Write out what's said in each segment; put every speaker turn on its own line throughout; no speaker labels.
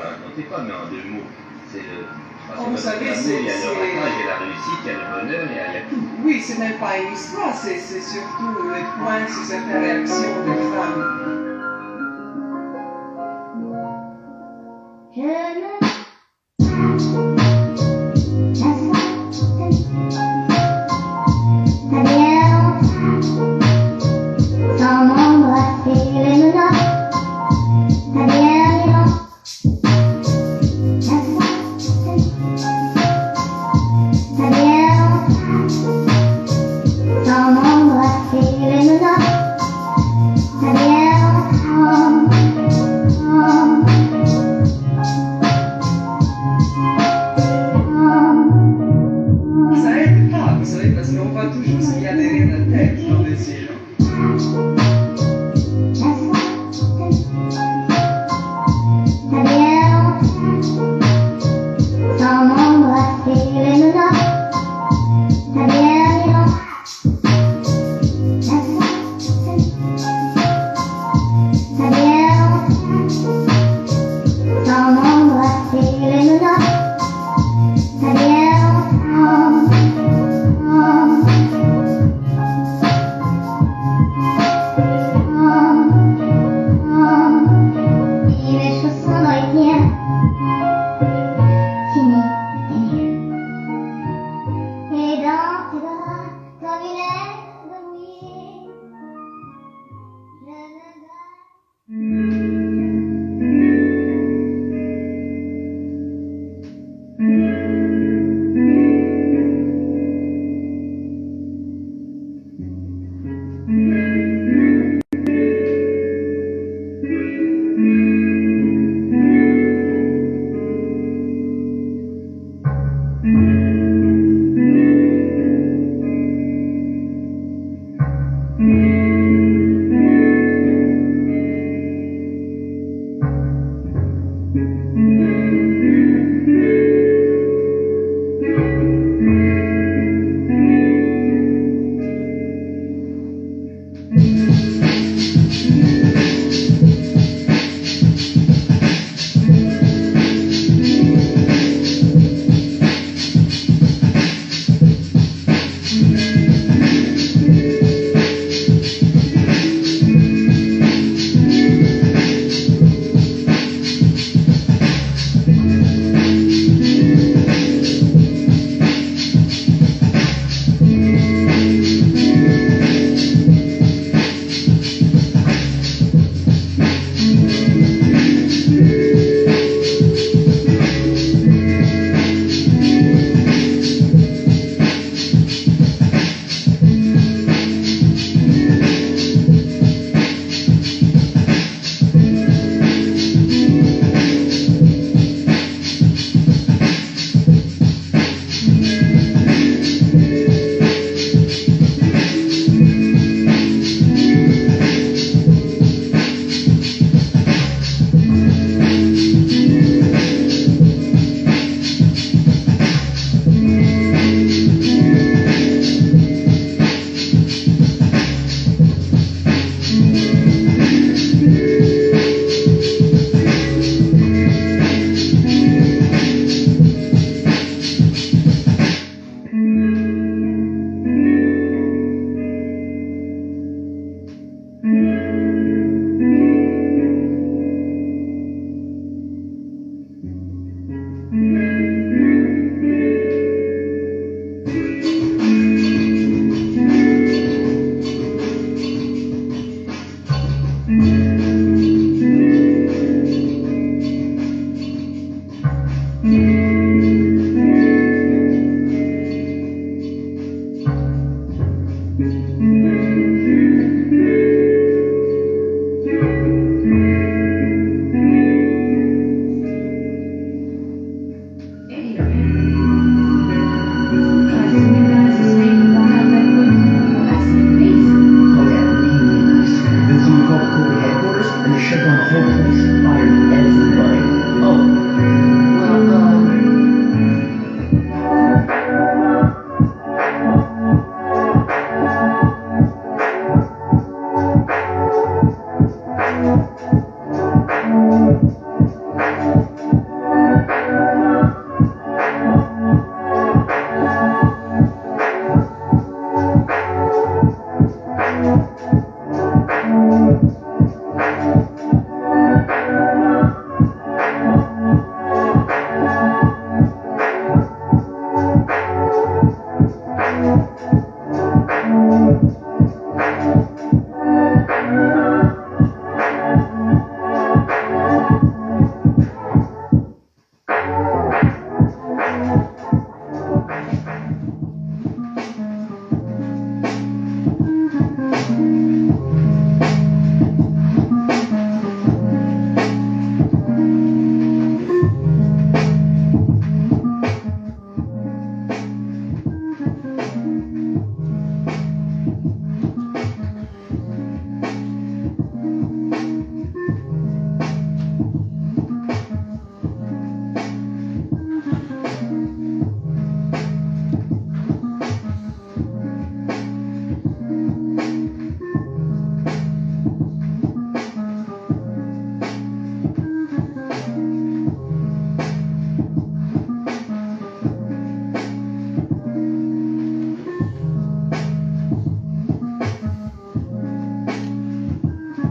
racontez pas, mais en 2 mots. C'est
vous savez,
il y a le ratage, il y a la réussite, il y a le bonheur, il y a tout.
Oui, c'est même pas une histoire, c'est surtout le point sur cette réaction des femmes.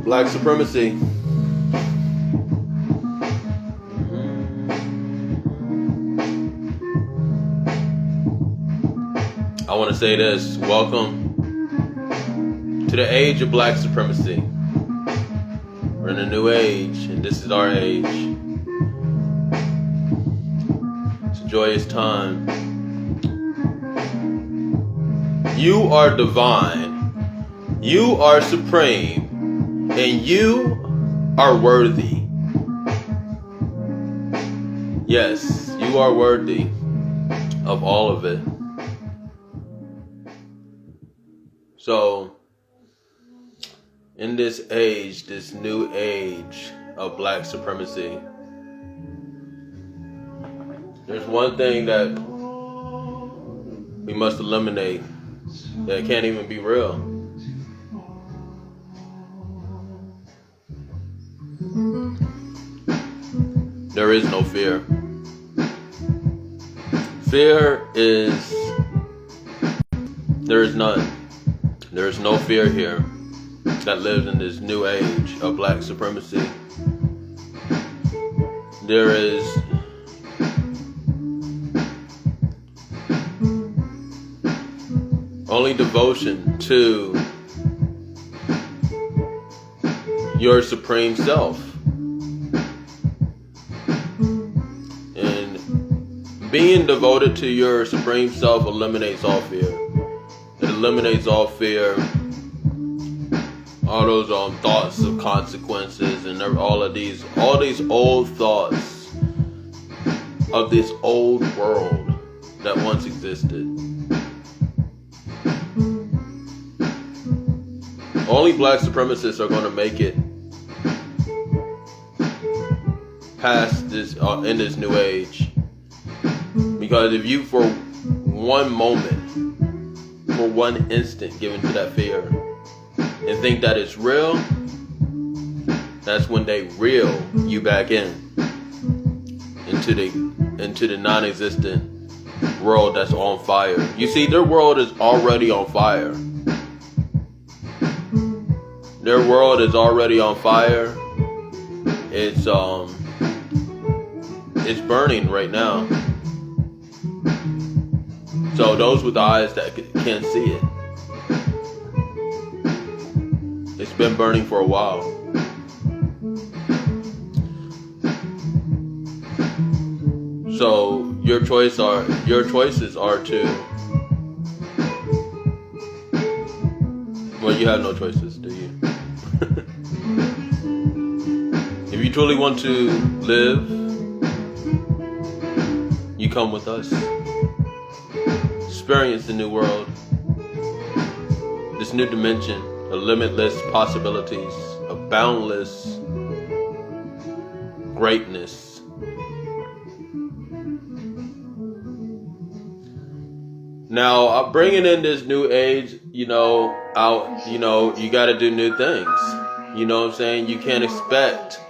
Black supremacy. I want to say this. Welcome to the age of black supremacy. We're in a new age, and this is our age. It's a joyous time. You are divine. You are supreme. And you are worthy. Yes, you are worthy of all of it. So, in this age, this new age of black supremacy, there's one thing that we must eliminate that can't even be real. There is no fear. There is none. There is no fear here that lives in this new age of black supremacy. There is only devotion to your supreme self. Being devoted to your supreme self eliminates all fear. It eliminates all fear, all those thoughts of consequences, and all these old thoughts of this old world that once existed. Only black supremacists are going to make it past this in this new age. Because if you, for one moment, for one instant, give into that fear and think that it's real, that's when they reel you back into the non-existent world that's on fire. You see, their world is already on fire. Their world is already on fire. It's burning right now. So those with eyes that can see it. It's been burning for a while. So your choices are to, well, you have no choices, do you? If you truly want to live, you come with us. Experience the new world, this new dimension of limitless possibilities, of boundless greatness. Now, bringing in this new age, you got to do new things. You know what I'm saying? You can't expect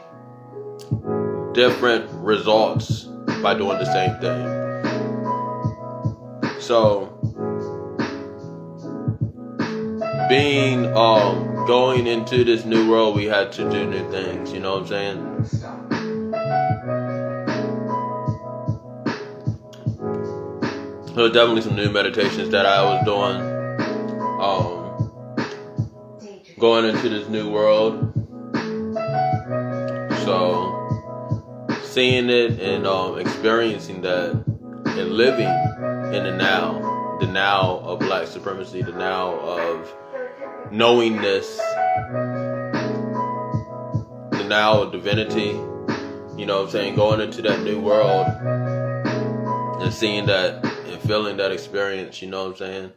different results by doing the same thing. So, going into this new world, we had to do new things, you know what I'm saying? There were definitely some new meditations that I was doing, going into this new world. So, seeing it and experiencing that and living in the now of Black supremacy, the now of knowingness, the now of divinity, you know what I'm saying, going into that new world and seeing that and feeling that experience, you know what I'm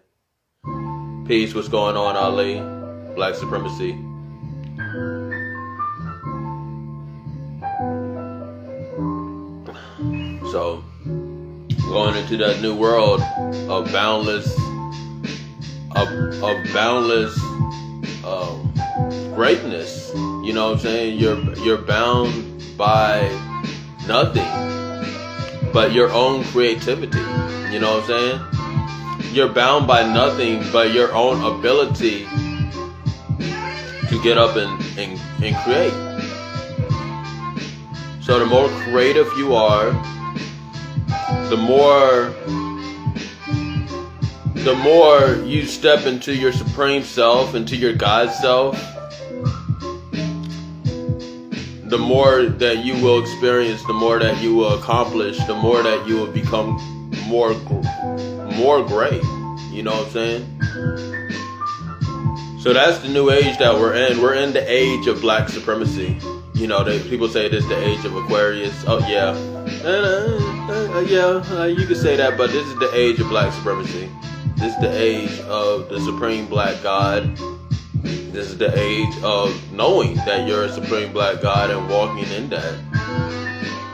saying. Peace, what's going on, Ali? Black supremacy. So, going into that new world of boundless greatness, you know what I'm saying? You're bound by nothing but your own creativity, you know what I'm saying? You're bound by nothing but your own ability to get up and create. So the more creative you are, the more you step into your supreme self, into your God self, the more that you will experience, the more that you will accomplish, the more that you will become more great. You know what I'm saying? So that's the new age that we're in. We're in the age of Black supremacy. You know, people say this is the age of Aquarius. Oh yeah, you could say that, but this is the age of Black supremacy. This is the age of the supreme Black God. This is the age of knowing that you're a supreme Black God and walking in that.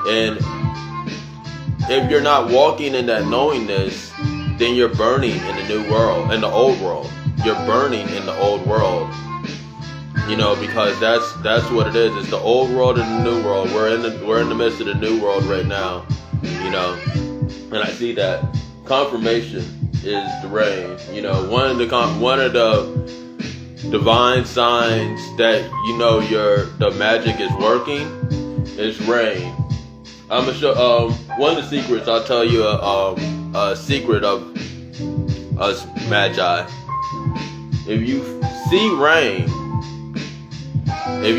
And if you're not walking in that knowingness, then you're burning in the new world, in the old world. You're burning in the old world. You know, because that's what it is. It's the old world and the new world. We're in the midst of the new world right now. You know, and I see that confirmation is the rain. You know, one of the divine signs that you know the magic is working is rain. I'm gonna show one of the secrets. I'll tell you a secret of us magi. If you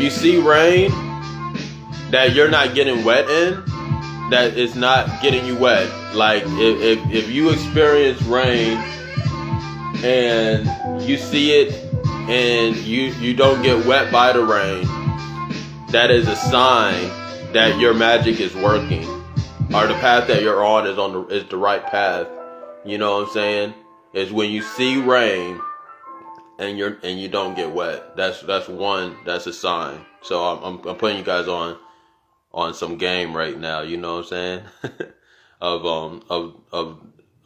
see rain that you're not getting wet in, that it's not getting you wet. Like if you experience rain and you see it and you don't get wet by the rain, that is a sign that your magic is working, or the path that you're on is the right path. You know what I'm saying? Is when you see rain and you don't get wet. That's a sign. So I'm putting you guys on some game right now. You know what I'm saying?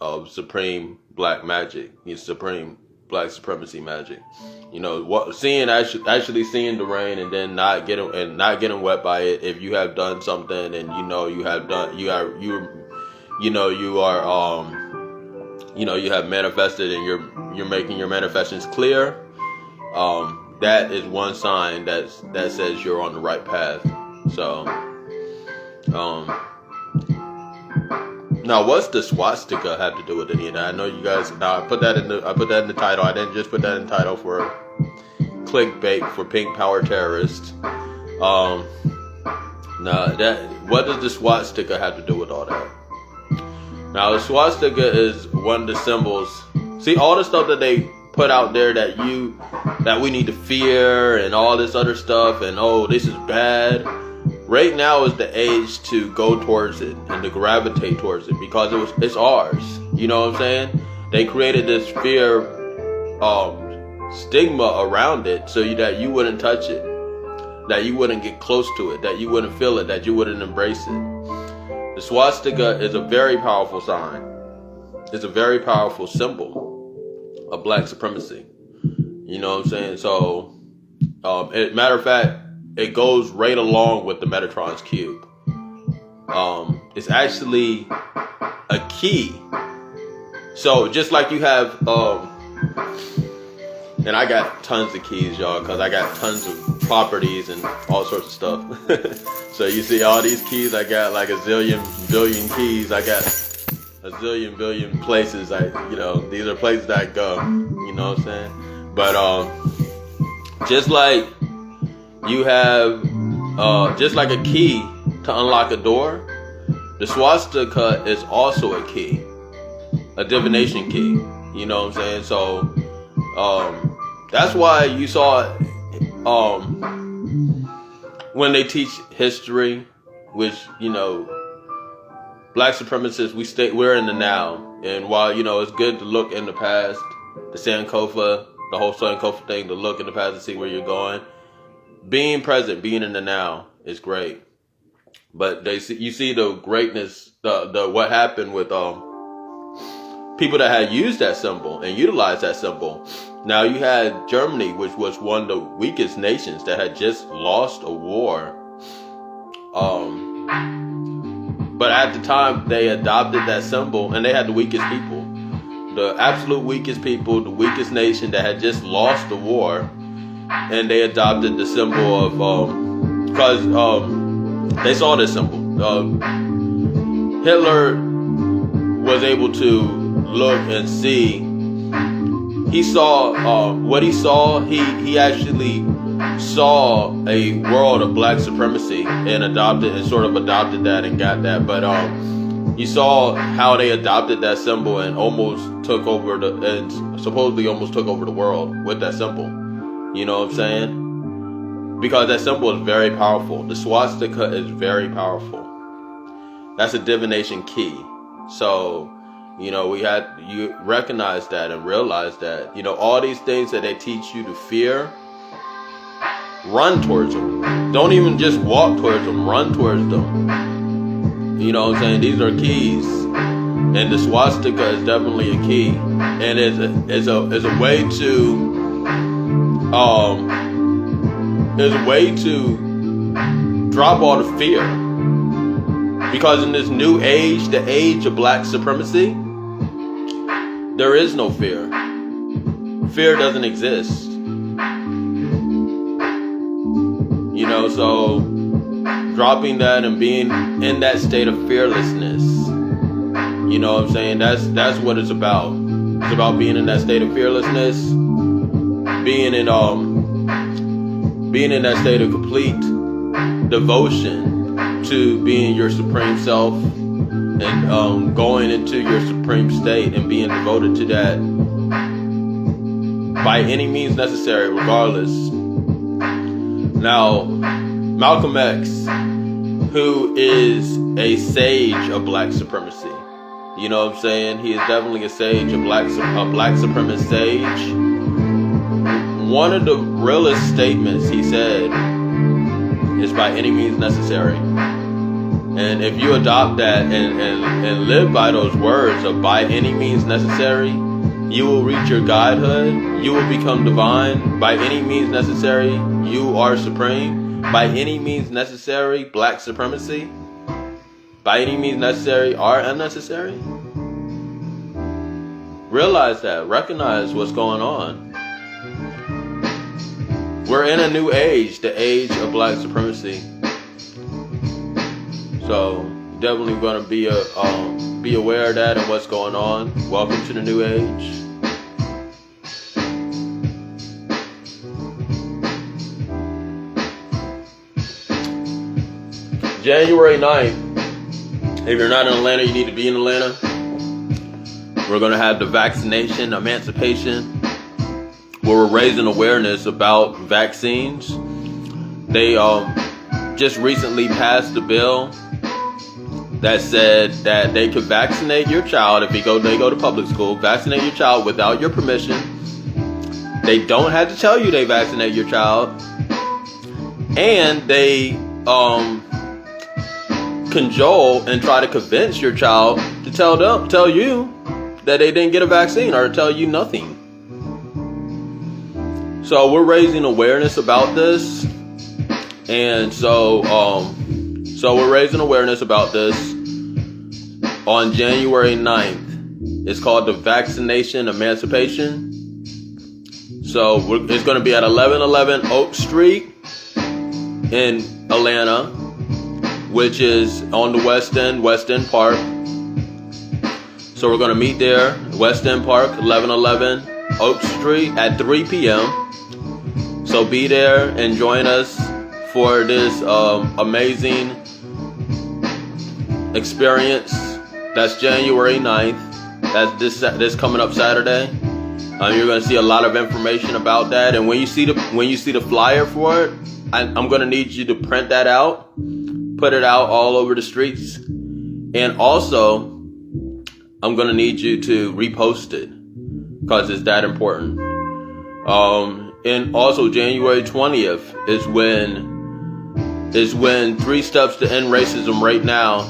of supreme Black magic, supreme Black supremacy magic. You know, actually seeing the rain and then not getting wet by it. If you have done something and you have manifested and you're making your manifestations clear. that is one sign that says you're on the right path. So, now what's the swastika have to do with any of that? I know you guys. Now I put that in the title. I didn't just put that in the title for clickbait for pink power terrorists. Now what does the swastika have to do with all that? Now the swastika is one of the symbols. See, all the stuff that they put out there that we need to fear and all this other stuff, and oh, this is bad. Right now is the age to go towards it and to gravitate towards it, because it's ours. You know what I'm saying? They created this fear stigma around it so that you wouldn't touch it, that you wouldn't get close to it, that you wouldn't feel it, that you wouldn't embrace it. The swastika is a very powerful sign. It's a very powerful symbol of black supremacy. You know what I'm saying? So, matter of fact, it goes right along with the Metatron's cube. It's actually a key. So just like you have, and I got tons of keys, y'all, because I got tons of properties and all sorts of stuff. So you see all these keys, I got like a zillion billion keys. I got a zillion billion places. These are places that I go. You know what I'm saying? But just like you have, just like a key to unlock a door, the swastika is also a key, a divination key. You know what I'm saying? So, that's why you saw, when they teach history, which, black supremacists, we're in the now. And while, it's good to look in the past, the Sankofa, the whole Sankofa thing, to look in the past and see where you're going. Being present, being in the now is great, but you see the greatness, the what happened with people that had used that symbol and utilized that symbol. Now you had Germany, which was one of the weakest nations that had just lost a war, but at the time they adopted that symbol, and they had the weakest people, the absolute weakest people, the weakest nation that had just lost the war. And they adopted the symbol of, because they saw this symbol. Hitler was able to look and see. He saw what he saw. He actually saw a world of black supremacy and sort of adopted that and got that. But you saw how they adopted that symbol and supposedly almost took over the world with that symbol. You know what I'm saying? Because that symbol is very powerful. The swastika is very powerful. That's a divination key. So, you recognize that and realize that, all these things that they teach you to fear, run towards them. Don't even just walk towards them, run towards them. You know what I'm saying? These are keys. And the swastika is definitely a key. And it's a way to is a way to drop all the fear, because in this new age, the age of black supremacy, there is no fear. Fear doesn't exist. So dropping that and being in that state of fearlessness, you know what I'm saying? That's what it's about. It's about being in that state of fearlessness, being in that state of complete devotion to being your supreme self, and going into your supreme state and being devoted to that by any means necessary, regardless. Now, Malcolm X, who is a sage of black supremacy, you know what I'm saying? He is definitely a sage, a black supremacist sage. One of the realest statements he said is by any means necessary. And if you adopt that and live by those words of by any means necessary, you will reach your godhood. You will become divine. By any means necessary, you are supreme. By any means necessary, black supremacy. By any means necessary are unnecessary. Realize that. Recognize what's going on. we're in a new age, the age of black supremacy. So definitely going to be aware of that and what's going on. Welcome to the new age. January 9th. If you're not in Atlanta, you need to be in Atlanta. We're going to have the vaccination emancipation, where we're raising awareness about vaccines. They just recently passed a bill that said that they could vaccinate your child if they go to public school, vaccinate your child without your permission. They don't have to tell you they vaccinate your child, and they cajole and try to convince your child to tell you that they didn't get a vaccine, or tell you nothing. So we're raising awareness about this, and so we're raising awareness about this on January 9th. It's called the Vaccination Emancipation. So it's going to be at 1111 Oak Street in Atlanta, which is on the West End Park. So we're going to meet there, West End Park, 1111 Oak Street at 3 p.m. So be there and join us for this amazing experience. That's January 9th. That's this coming up Saturday. You're going to see a lot of information about that. And when you see the flyer for it, I'm going to need you to print that out, put it out all over the streets, and also I'm going to need you to repost it because it's that important. And also January 20th is when 3 Steps to End Racism Right Now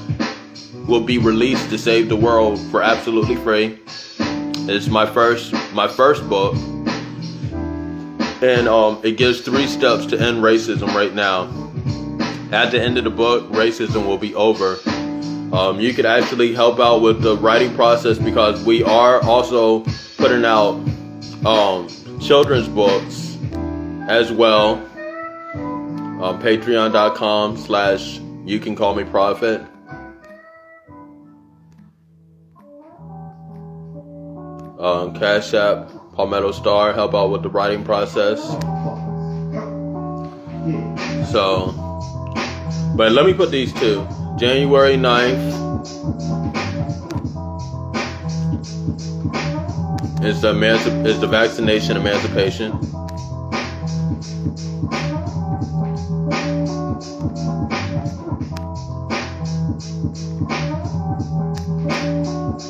will be released to save the world for absolutely free. It's my first book, and it gives 3 steps to end racism right now. At the end of the book, racism will be over. You could actually help out with the writing process, because we are also putting out children's books as well. Patreon.com/YouCanCallMeProphet. Cash App, Palmetto Star, help out with the writing process. So, but let me put these two. January 9th is the vaccination emancipation.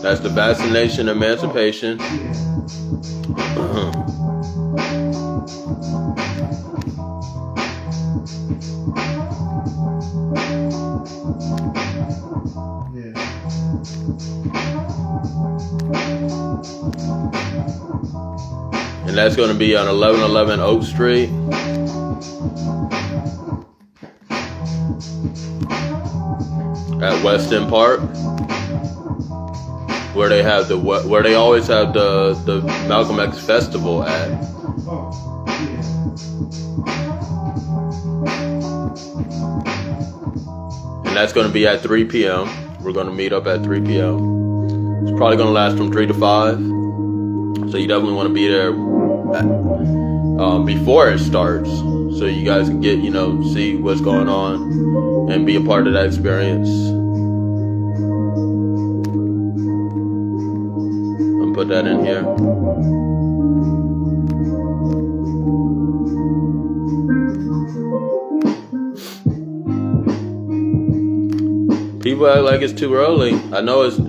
That's the vaccination emancipation. And that's going to be on 1111 Oak Street. At West End Park, where they always have the Malcolm X Festival at. And that's going to be at 3 p.m. We're going to meet up at 3 p.m. It's probably going to last from 3 to 5. So you definitely want to be there before it starts, so you guys can get, see what's going on and be a part of that experience. I'm put that in here. People act like it's too early. I know it's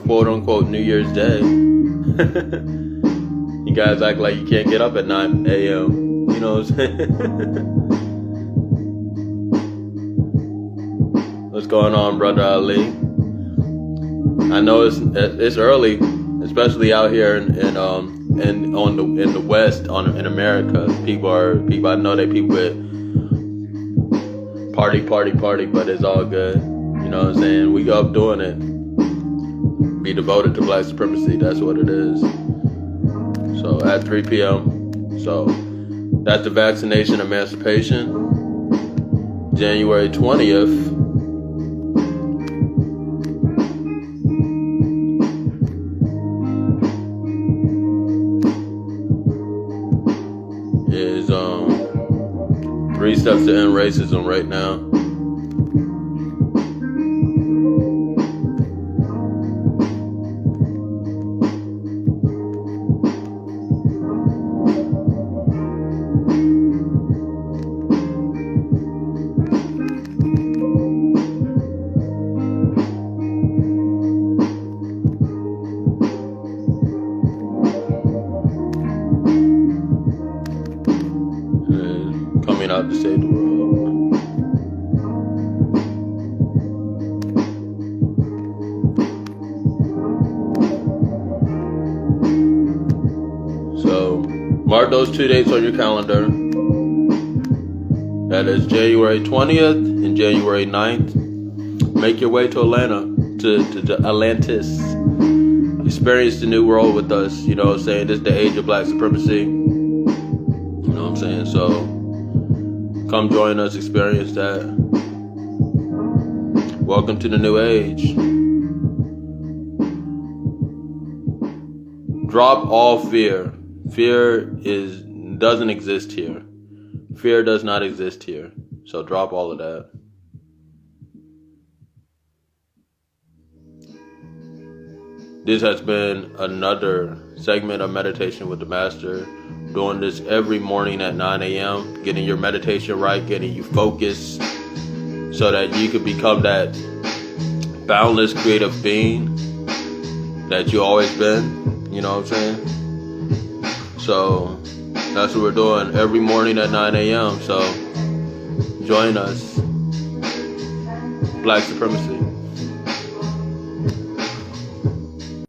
quote unquote New Year's Day. You guys act like you can't get up at 9 a.m. You know what I'm saying? What's going on, Brother Ali? I know it's early, especially out here in the West, in America. People I know they people with party, but it's all good. You know what I'm saying? We go up doing it. Be devoted to black supremacy. That's what it is. So at 3 p.m. So That's the vaccination emancipation. January 20th. Is 3 steps to end racism right now. Coming out to save the world. So, mark those 2 dates on your calendar. That is January 20th and January 9th. Make your way to Atlanta, to Atlantis. Experience the new world with us. You know what I'm saying? This is the age of Black supremacy. You know what I'm saying? So, come join us, experience that. Welcome to the new age. Drop all fear. Fear doesn't exist here. Fear does not exist here. So drop all of that. This has been another segment of Meditation with the Master. Doing this every morning at 9 a.m. Getting your meditation right, getting you focused so that you can become that boundless creative being that you always been. You know what I'm saying? So that's what we're doing every morning at 9 a.m. So join us. Black Supremacy.